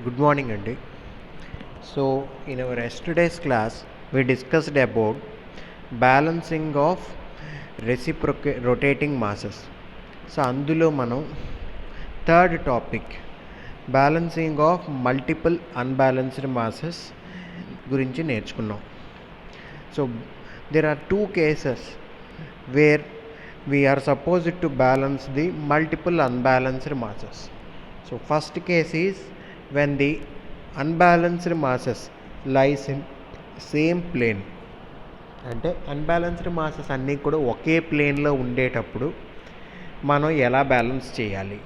Good morning, Andy. So, in our yesterday's class, we discussed about balancing of rotating masses. So, అందులో మనం third topic balancing of multiple unbalanced masses గురించి నేర్చుకున్నాం. So, there are two cases where we are supposed to balance the multiple unbalanced masses. So, first case is when the unbalanced masses lies in same plane. అంటే unbalanced masses అన్నీ కూడా ఒకే ప్లేన్లో ఉండేటప్పుడు మనం ఎలా బ్యాలెన్స్ చేయాలి.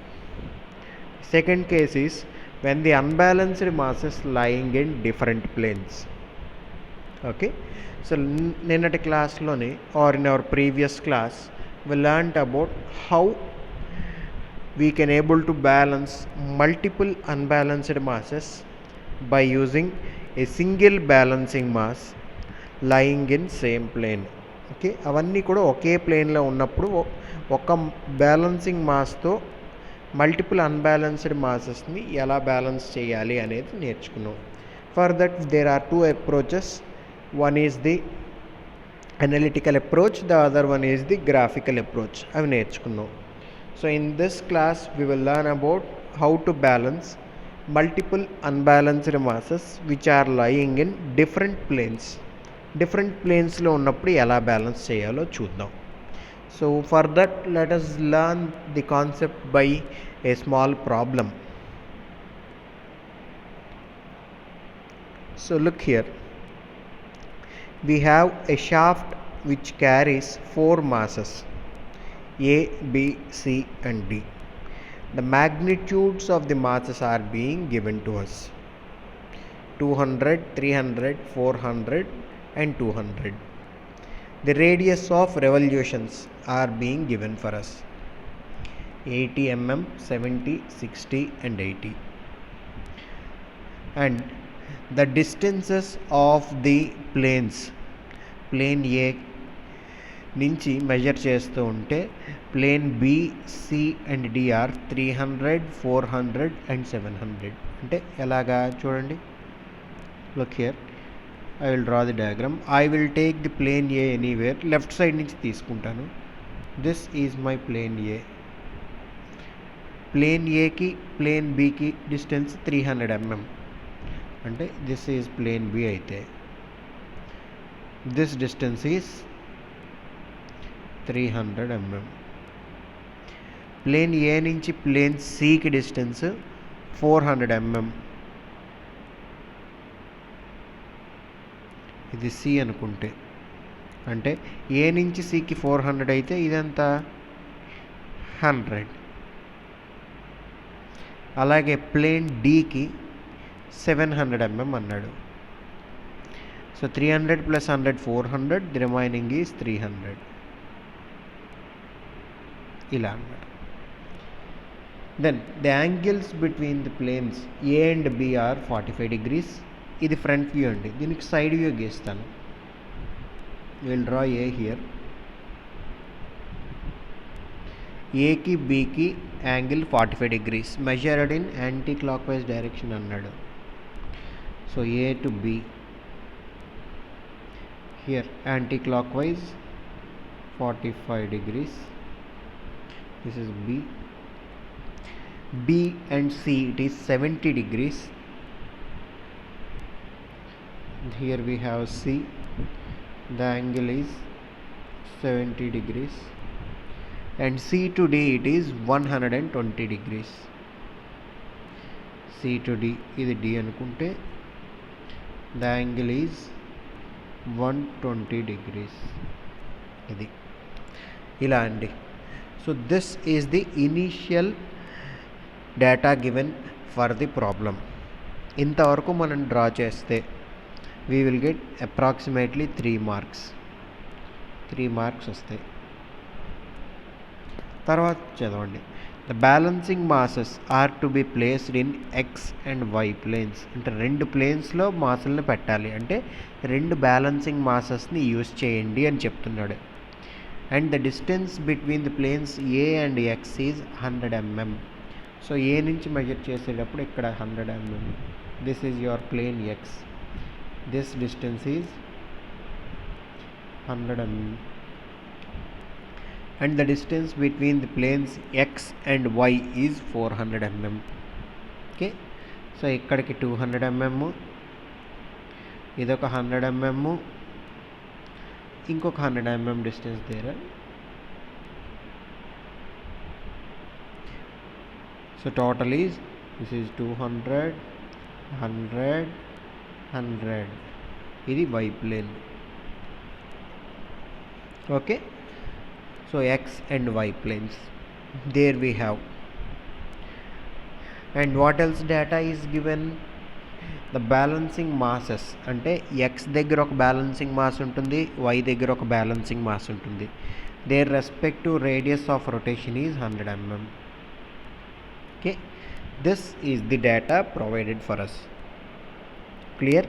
Second case is when the unbalanced masses lying in different planes. Okay, so నిన్నటి క్లాస్లోని or in our previous class we learned about how we can able to balance multiple unbalanced masses by using a single balancing mass lying in same plane. Okay, అవన్నీ కూడా ఒకే ప్లేన్లో ఉన్నప్పుడు ఒక balancing మాస్తో multiple unbalanced మాసెస్ని ఎలా balance చేయాలి అనేది నేర్చుకున్నాం. For that there are two approaches. One is the analytical approach, the other one is the graphical approach. అవి నేర్చుకున్నాం. So in this class we will learn about how to balance multiple unbalanced masses which are lying in different planes. Different ప్లేన్స్లో ఉన్నప్పుడు ఎలా balance చేయాలో చూద్దాం. So for that let us learn the concept by a small problem. So look here. We have a shaft which carries 4 masses A, B, C and D. The magnitudes of the masses are being given to us: 200, 300, 400 and 200. The radius of revolutions are being given for us: 80 mm, 70, 60 and 80. And the distances of the planes, plane A నుంచి measure చేస్తూ ఉంటే plane B, C and D are 300, 400 and 700. అంటే ఎలాగా చూడండి. Look here, I will draw the diagram. I will take the plane A anywhere. Left side నుంచి తీసుకుంటాను. This is my plane A. Plane ఏకి plane బికి distance 300 mm. అంటే this is plane B అయితే this distance is 300 mm. Plane A నుంచి plane సికి distance 400 mm. ఇది C అనుకుంటే, అంటే ఏ నుంచి సికి 400 అయితే ఇదంతా 100. అలాగే ప్లేన్ డికి 700 mm అన్నాడు. So 300 plus 100 400, the remaining is 300. ఇలా అన్నమాట. Then the angles between the planes A and B are 45 degrees. ఇది ఫ్రంట్ వ్యూ అండి. దీనికి సైడ్ వ్యూ గీస్తాను. Will draw A here. ఏకి బికి angle 45 degrees measured in anti clockwise direction అన్నాడు. So A to B, here anti-clockwise 45 degrees. This is B. B and C, it is 70 degrees. Here we have C. The angle is 70 degrees. And C to D, it is 120 degrees. C to D, ఇది D అనుకుంటే the angle is 120 degrees. ఇది ఇలా అండి. So this is the initial data given for the problem. ఇంతవరకు మనం draw చేస్తే we will get approximately 3 marks. 3 marks వస్తాయి. తర్వాత చదవండి. The balancing masses are to be placed in x and y planes. అంటే 2 ప్లేన్స్లో మాసల్ని పెట్టాలి. అంటే 2 బ్యాలెన్సింగ్ మాసెస్ని యూజ్ చేయండి అని చెప్తున్నాడు. And the distance between the planes A and X is 100 mm. So A నుంచి మెజర్ చేసేటప్పుడు ఇక్కడ 100 mm. This is your plane X. This distance is 100 mm. And the distance between the planes x and y is 400 mm. Okay, so ikkadiki 200 mm, idoka 100 mm, inkoka 100 mm distance there. So total is, this is 200, 100, 100. Idi y plane. Okay, so x and y planes, there we have. And what else data is given? The balancing masses, ante x దగ్గర ఒక balancing mass ఉంటుంది, y దగ్గర ఒక balancing mass ఉంటుంది. their respective radius of rotation is 100 mm. Okay, this is the data provided for us. Clear?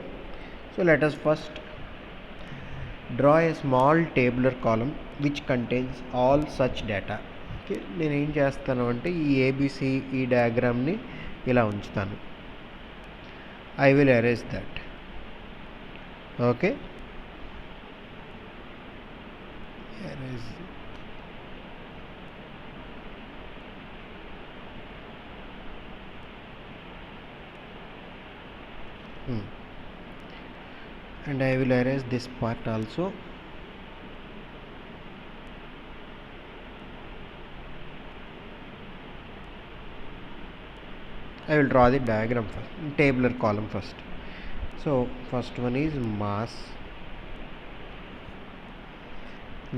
So let us first draw a small tabular column which contains all such data. Okay, నేను ఏం చేస్తాను అంటే ఈ ABC ఈ డయాగ్రామ్ని ఇలా ఉంచుతాను. I will erase that. Okay, erase. And I will erase this part also. I will draw the diagram first, tabular column first. So first one is mass,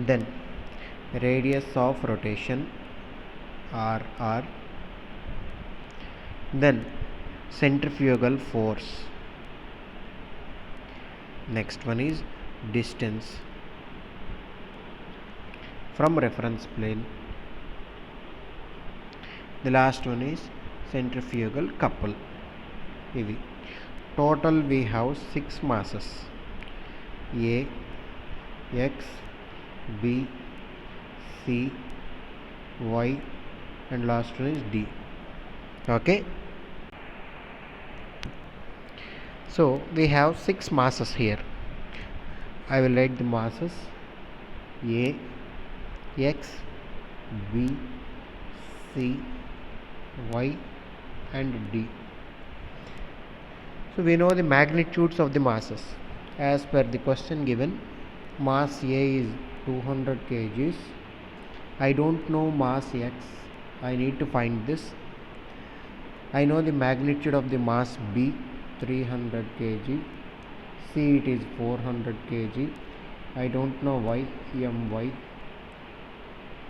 then radius of rotation r, then centrifugal force, next one is distance from reference plane, the last one is centrifugal couple. Ivi total we have 6 masses: A, X, B, C, Y, and last one is D. Okay, so we have 6 masses here. I will write the masses: A, X, B, C, Y, and D. So we know the magnitudes of the masses. As per the question given, mass A is 200 kgs. I don't know mass X. I need to find this. I know the magnitude of the mass B, 300 kg. C, it is 400 kg. I don't know Y, My,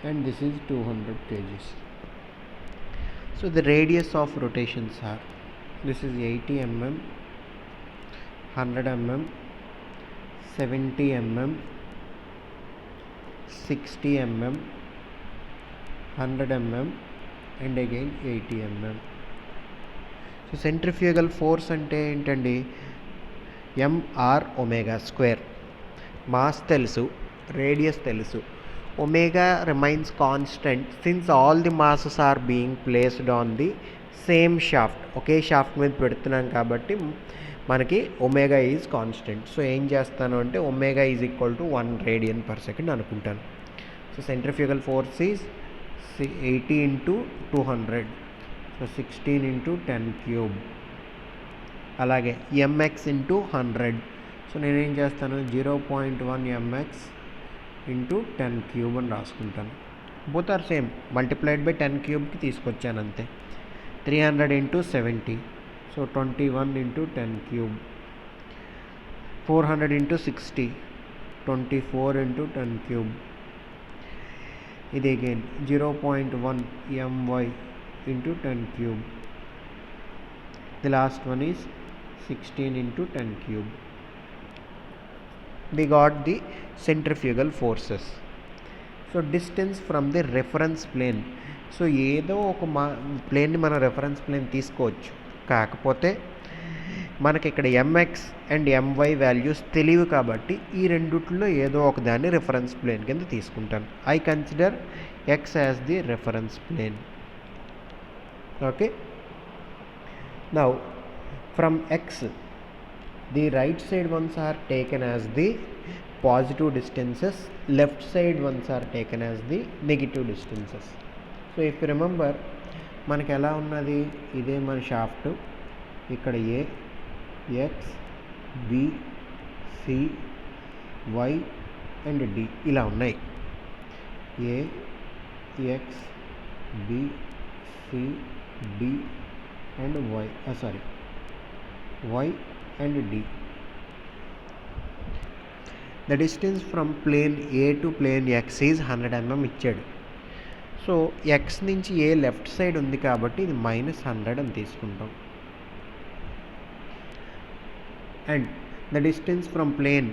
and this is 200 kgs. So the radius of rotations are, this is 80 mm, 100 mm, 70 mm, 60 mm, 100 mm, and again 80 mm. So centrifugal force ante entandi, mr omega square. Mass telusu, radius telusu, omega remains constant since all the masses are being placed on the same shaft. Okay shaft మీద పెడుతున్నాం కాబట్టి మనకి omega is constant. So ఏం చేస్తాను అంటే omega is equal to 1 radian per second అనుకుంటాను. So centrifugal force is 80 into 200, so 16 into 10 cube. అలాగే m x into 100, so నేనేం చేస్తాను 0.1 ఎంఎక్స్ ఇంటూ 10 cube అని రాసుకుంటాను. Both are same, multiplied by 10 cube తీసుకొచ్చాను అంతే. 300 into 70, so 21 into 10 cube. 400 into 60, 24 into 10 cube. ఇది again 0.1 my into 10 cube. The last one is 16 into 10 cube. We got the centrifugal forces. So distance from the reference plane. So ఏదో ఒక ప్లేన్ని మనం reference plane తీసుకోవచ్చు, కాకపోతే మనకి ఇక్కడ MX and MY values తెలియవు కాబట్టి ఈ రెండిట్లో ఏదో ఒక దాన్ని రెఫరెన్స్ ప్లేన్ కింద తీసుకుంటాను. I consider x as the reference plane. Okay. Now from x, the right side ones are taken as the positive distances, left side ones are taken as the negative distances. So if you remember, మనకి ఎలా ఉన్నది, ఇదే మన shaft, ఇక్కడ A, X, B, C, Y and D ఇలా ఉన్నాయి. A, X, B, C, D and Y, Y and D. The distance from plane A to plane X is 100 mm ఇచ్చాడు. So X నుంచి ఏ లెఫ్ట్ సైడ్ ఉంది కాబట్టి ఇది -100 అని తీసుకుంటాం. And the distance from plane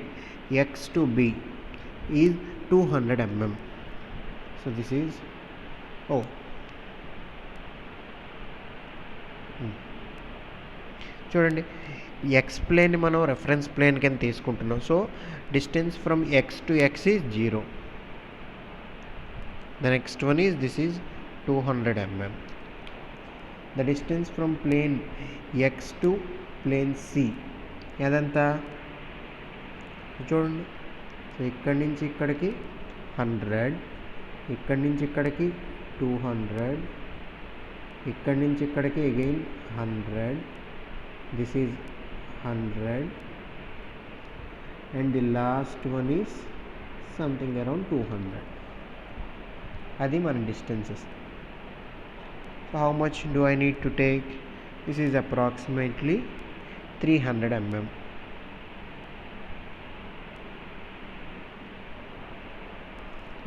x to b is 200 mm. So this is చూడండి, x plane మనం reference plane కింద తీసుకుంటున్నాం. So distance from x to x is 0. The next one is, this is 200 mm. The distance from plane X to plane C అదంతా చూడండి. So ఇక్కడి నుంచి ఇక్కడికి 100, ఇక్కడి నుంచి ఇక్కడికి 200, ఇక్కడి నుంచి ఇక్కడికి again 100, this is 100 and the last one is something around 200. అది మన distances. So how much do I need to take? This is approximately 300 mm.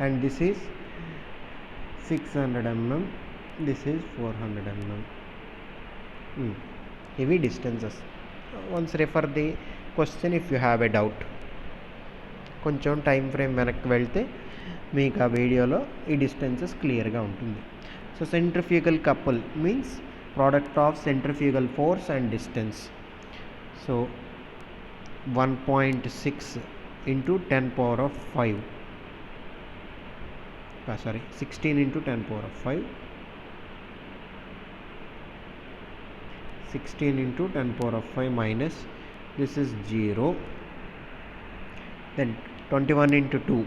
And this is 600 mm, this is 400 mm. ఇవి distances. Once refer the question if you have a doubt. కొంచెం time frame వెనక్కి వెళ్తే మీకు ఆ వీడియోలో ఈ distances క్లియర్గా ఉంటుంది. So centrifugal couple means product of centrifugal force and distance. So 1.6 into 10 power of 5, 16 into 10 power of 5, 16 into 10 power of 5 minus, this is 0, then 21 into 2,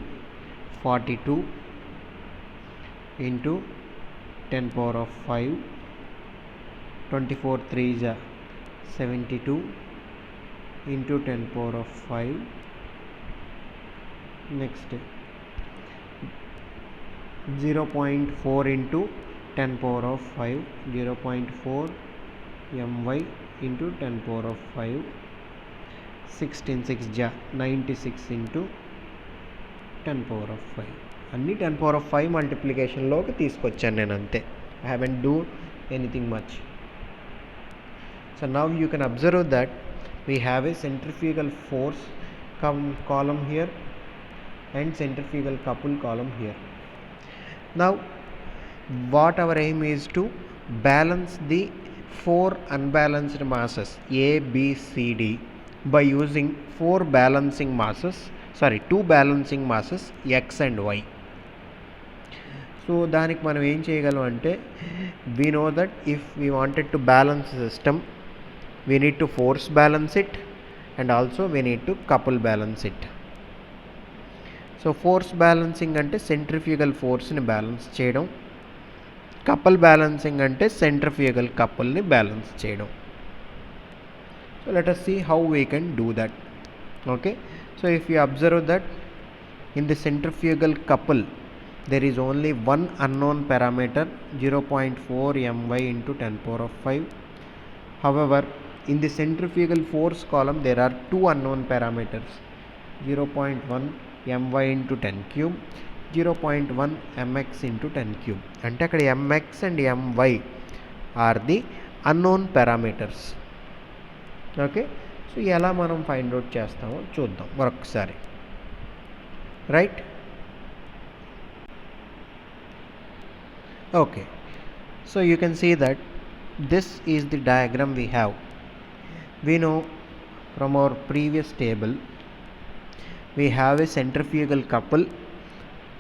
42 into 10 power of 5, 24 3s are 72 into 10 power of 5. Next 0.4 into 10 power of 5, 0.4 my into 10 power of 5, 16 6 ja 96 into 10 power of 5. అన్నీ 10 power of 5 మల్టిప్లికేషన్లోకి తీసుకొచ్చాను నేను, అంతే. I haven't do anything much. So now you can observe that we have a centrifugal force column here and centrifugal couple column here. Now what our aim is to balance the 4 unbalanced masses A, B, C, D by using 2 balancing masses X and Y. So దానికి మనం ఏం చేయగలం అంటే, we know that if we wanted to balance the system, we need to force balance it and also we need to couple balance it. So force balancing అంటే centrifugal ఫోర్స్ని balance చేయడం, couple balancing అంటే centrifugal కపుల్ని balance చేయడం. So let us see how we can do that. Okay, so if you observe that in the centrifugal couple there is only one unknown parameter, 0.4 my into 10 power of 5. However, in the centrifugal force column there are 2 unknown parameters, 0.1 my into 10 cube, 0.1 mx into 10 cube. అంటే అక్కడ mx and my are the unknown parameters. Okay, so ఎలా మనం find out చేస్తామో చూద్దాం మరొకసారి. Right, okay, so you can see that this is the diagram we have. We know from our previous table we have a centrifugal couple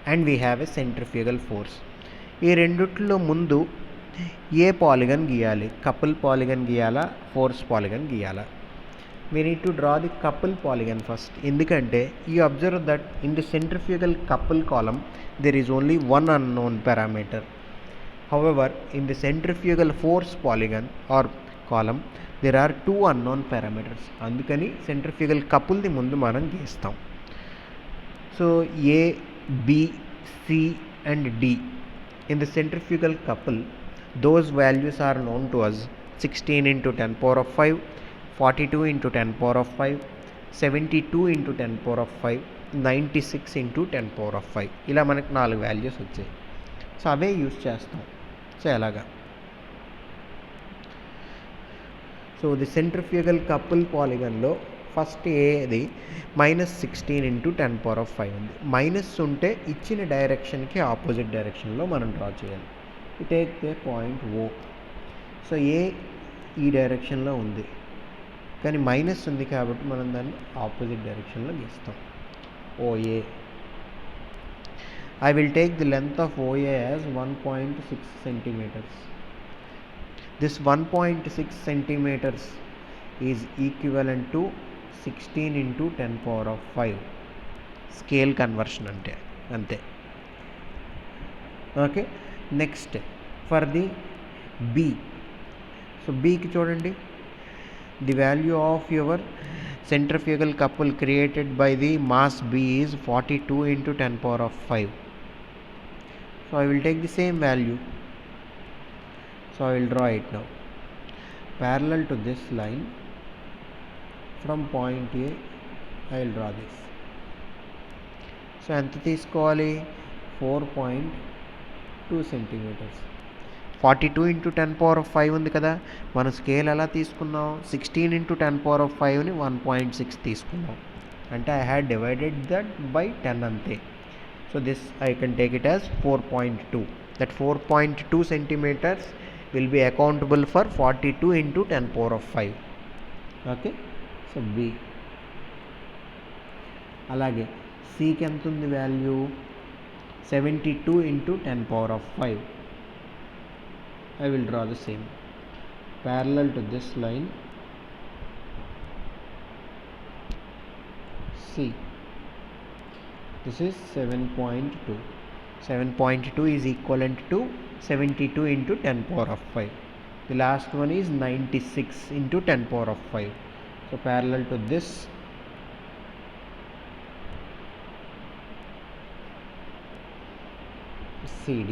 and we have a centrifugal force. ఈ రెండిట్లో ముందు ఏ polygon గీయాలి, couple polygon గీయాలా, force polygon గీయాలా? we need to draw the couple polygon first. ఎందుకంటే you observe that in the centrifugal couple column there is only one unknown parameter. However, in the centrifugal force polygon or column there are two unknown parameters. అందుకని centrifugal couple ది ముందు మనం గీస్తాం. So A, B, C and D. In the centrifugal couple, those values are known to us: 16 into 10 power of 5, 42 into 10 power of 5, 72 into 10 power of 5, 96 into 10 power of 5. ఇలా మనకు 4 values వచ్చాయి. So అవే use చేస్తాం. So ఎలాగా? So the centrifugal couple పాలిగన్లో first ఏది -16 into 10 power of 5 ఉంది. Minus ఉంటే ఇచ్చిన డైరెక్షన్కి ఆపోజిట్ డైరెక్షన్లో మనం డ్రా చేయాలి. Take the point O. So A ఈ డైరెక్షన్లో ఉంది, కానీ మైనస్ ఉంది కాబట్టి మనం దాన్ని ఆపోజిట్ డైరెక్షన్లో గీస్తాం. OA. I will take the length of OA as 1.6 centimeters. This 1.6 centimeters is equivalent to 16 into 10 power of 5. Scale conversion అంటే అంతే. Okay, next for the B. So Bకి చూడండి, the value of your centrifugal couple created by the mass B is 42 into 10 power of 5. So I will take the same value. So I will draw it now. Parallel to this line, from point A, I will draw this. So ఎంత తీసుకోవాలి? 4.2 centimeters. 42 into 10 power of 5 ఉంది కదా, మన scale ఎలా తీసుకున్నాం? 16 into 10 power of 5ని 1.6 తీసుకున్నాం. అంటే I had divided that by 10 అంతే. So this I can take it as 4.2. That 4.2 centimeters will be accountable for 42 into 10 power of 5. Okay, so B. అలాగే Cకి ఎంత ఉంది value? 72 into 10 power of 5. I will draw the same. Parallel to this line, C. This is 7.2. 7.2 is equivalent to 72 into 10 power of 5. The last one is 96 into 10 power of 5. So parallel to this, CD.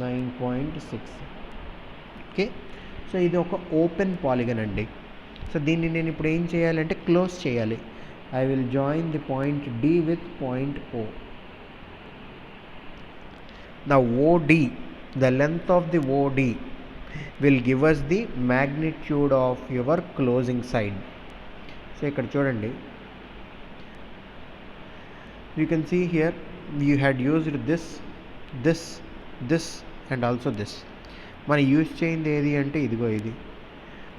9.6. Okay, so ఇది ఒక open polygon అండి. So దీన్ని నేను ఇప్పుడు ఏం చేయాలంటే close చేయాలి. I will join the point D with point O. Now OD, the length of the OD will give us the magnitude of your closing side. So ఇక్కడ చూడండి, you can see here we had used this and also this. మనం use చేయింది ఏది అంటే ఇదిగో ఇది.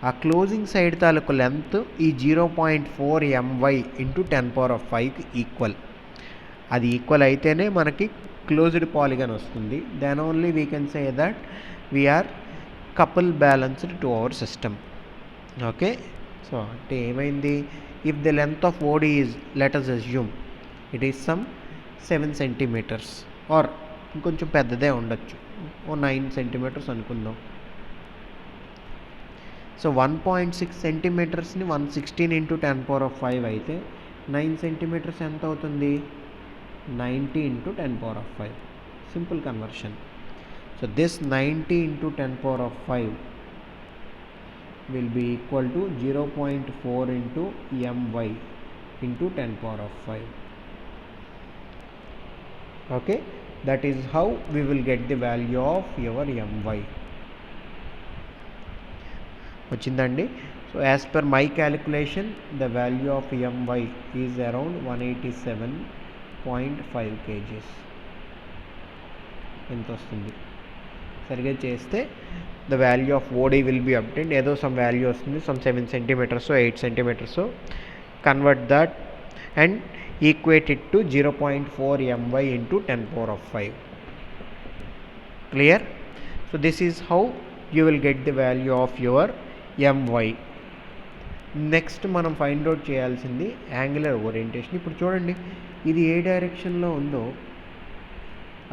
ఆ closing side తాలూకు length ఈ 0.4 my ఇంటూ 10 power of 5కి ఈక్వల్. అది ఈక్వల్ అయితేనే మనకి క్లోజ్డ్ పాలిగన్ వస్తుంది. Then only we can say that we are couple balanced to our system. Okay, so అంటే ఏమైంది? If the length of OD is, let us assume it is some 7 centimeters or ఇంకొంచెం పెద్దదే ఉండొచ్చు, 9 centimeters అనుకుందాం. సో 1.6 centimetersని 116 into 10 power of 5 అయితే 9 centimeters ఎంత అవుతుంది? 90 into 10 power of 5. Simple conversion. So this 90 into 10 power of 5 will be equal to 0.4 into my into 10 power of 5. Okay, that is how we will get the value of your my. వచ్చిందండి. So as per my calculation the value of my is around 187.5 kgs. ఎంత వస్తుంది? సరిగ్గా చేస్తే the value of OD will be obtained. ఏదో some value వస్తుంది, some 7 centimeters 8 centimeters. Convert that and equate it to 0.4 my into 10 power of 5. Clear? So this is how you will get the value of your my. Next మనం find out చేయాల్సింది angular orientation. ఇప్పుడు చూడండి, ఇది ఏ డైరెక్షన్లో ఉందో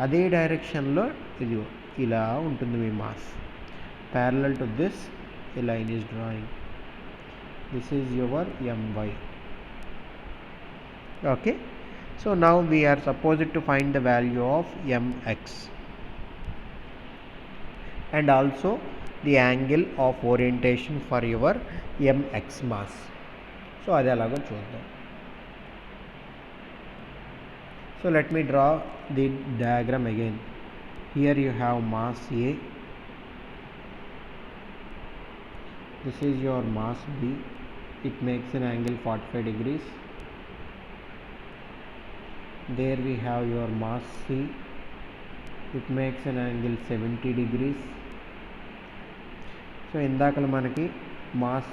అదే డైరెక్షన్లో ఇది ఇలా ఉంటుంది మీ mass. Parallel to this a line is drawing. This is your my. Okay, so now we are supposed to find the value of mx and also the angle of orientation for your mx mass. So adi alago chuddam. So let me draw the diagram again. Here you have mass A, this is your mass B, it makes an angle 45 degrees. There we have your mass C, it makes an angle 70 degrees. So indakala manaki mass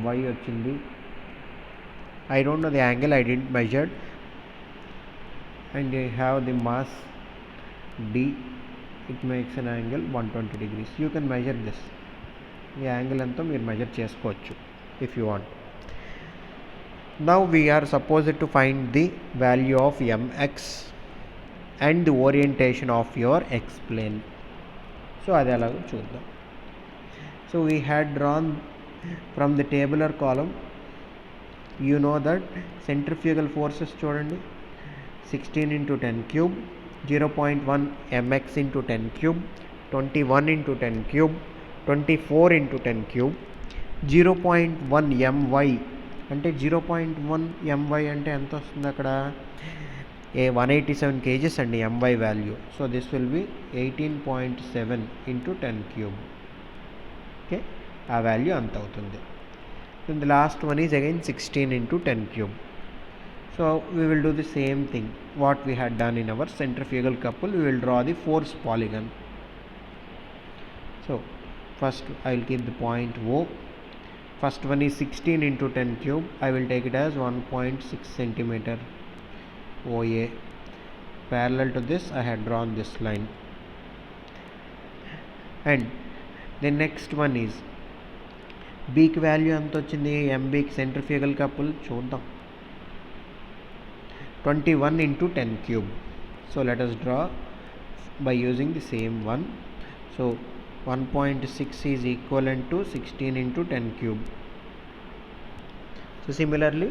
my ochindi. I don't know the angle, I didn't measure. And you have the mass D, it makes an angle 120 degrees. You can measure this. The angle అంతా మీరు measure చేసుకోవచ్చు if you want. Now we are supposed to find the value of mx and the orientation of your x plane. So అది ఎలాగో చూద్దాం. So we had drawn from the tabular column. You know that centrifugal forces చూడండి, 16 into 10 cube, 0.1 mx into 10 cube, 21 into 10 cube, 24 into 10 cube, 0.1 my అంటే 0.1 my అంటే ఎంత వస్తుంది అక్కడ? 187 kgs అండి my value. So this will be 18.7 into 10 cube. Okay, ఆ value అంత అవుతుంది. Then the last one is again 16 into 10 cube. So we will do the same thing what we had done in our centrifugal couple. We will draw the force polygon. So first I will keep the point O. First one is 16 into 10 cube. I will take it as 1.6 centimeter OA. Parallel to this I had drawn this line. And the next one is B కి value ఎంత వచ్చింది? MB కి centrifugal couple చూద్దాం. 21 into 10 cube. So let us draw by using the same one. So 1.6 is equivalent to 16 into 10 cube. So similarly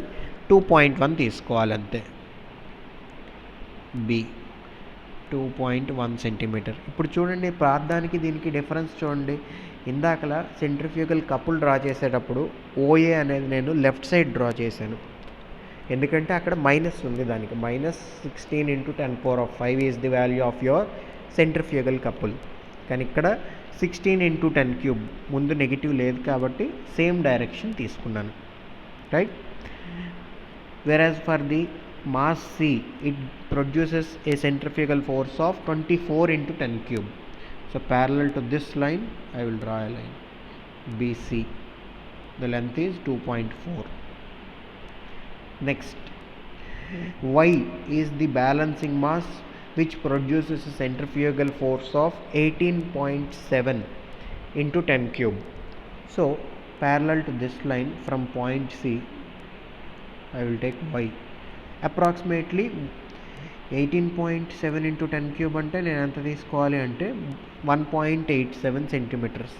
2.1 తీసుకోవాలంతే. B 2.1 centimeter. ఇప్పుడు చూడండి, ప్రార్థానికి దీనికి డిఫరెన్స్ చూడండి. ఇందాకలా సెంట్రిఫ్యూగల్ కపుల్ డ్రా చేసేటప్పుడు ఓఏ అనేది నేను లెఫ్ట్ సైడ్ డ్రా చేశాను, ఎందుకంటే అక్కడ మైనస్ ఉంది. దానికి -16 into 10⁵ is the value of your centrifugal couple. కానీ ఇక్కడ 16 into 10 cube ముందు నెగిటివ్ లేదు కాబట్టి సేమ్ డైరెక్షన్ తీసుకున్నాను, రైట్. వెరాజ్ for the mass C, it produces a centrifugal force of 24 into 10 cube. So parallel to this line I will draw a line BC. The length is 2.4. Next, Y is the balancing mass which produces a centrifugal force of 18.7 into 10 cube. So parallel to this line from point C I will take Y. Approximately 18.7 into 10 cube అంటే నేను ఎంత తీసుకోవాలి అంటే 1.87 centimetres.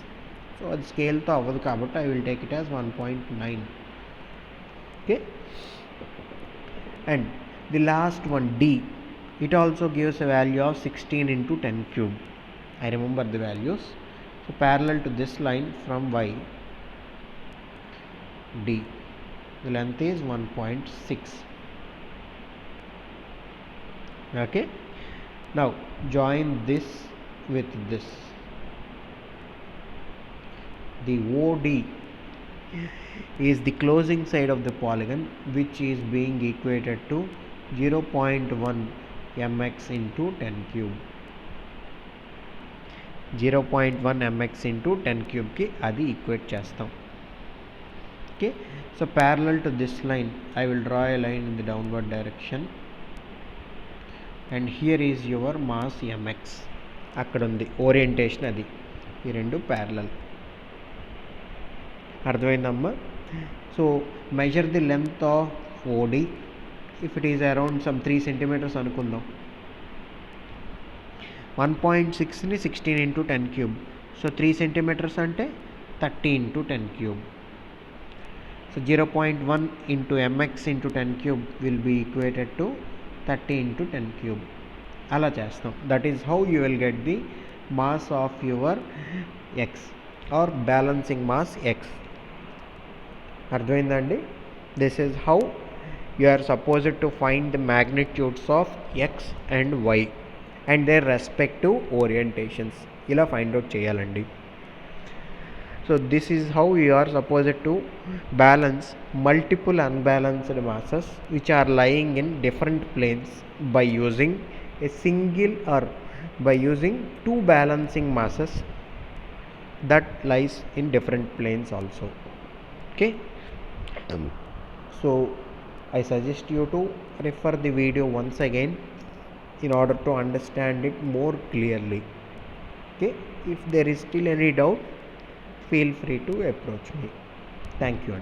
So అది స్కేల్తో అవ్వదు కాబట్టి I will take it as 1.9. Okay, and the last one D, it also gives a value of 16 into 10 cube. I remember the values. So parallel to this line from Y, D, the length is 1.6. Okay, now join this with this. The OD is the closing side of the polygon which is being equated to 0.1 mx into 10 cube. 0.1 mx into 10 cube ki adi equate chestam. Okay, so parallel to this line I will draw a line in the downward direction, and here is your mass mx. అక్కడ ఉంది orientation అది. ఈ రెండు parallel. అర్థమైందమ్మా? So measure the length of OD. If it is around some 3 centimeters అనుకుందాం. 1.6ని 16 into 10 cube. So 3 centimeters అంటే 30 into 10 cube. So 0.1 into mx into 10 cube will be equated to 30 into 10 cube. అలా చేస్తాం. That is how you will get the mass of your X or balancing mass X. అర్థమైందండి? This is how you are supposed to find the magnitudes of X and Y and their respective orientations. ఇలా find out చేయాలండి. So this is how you are supposed to balance multiple unbalanced masses which are lying in different planes by using a single or by using two balancing masses that lies in different planes also. Okay. So I suggest you to refer the video once again in order to understand it more clearly. Okay. If there is still any doubt, feel free to approach me. Thank you.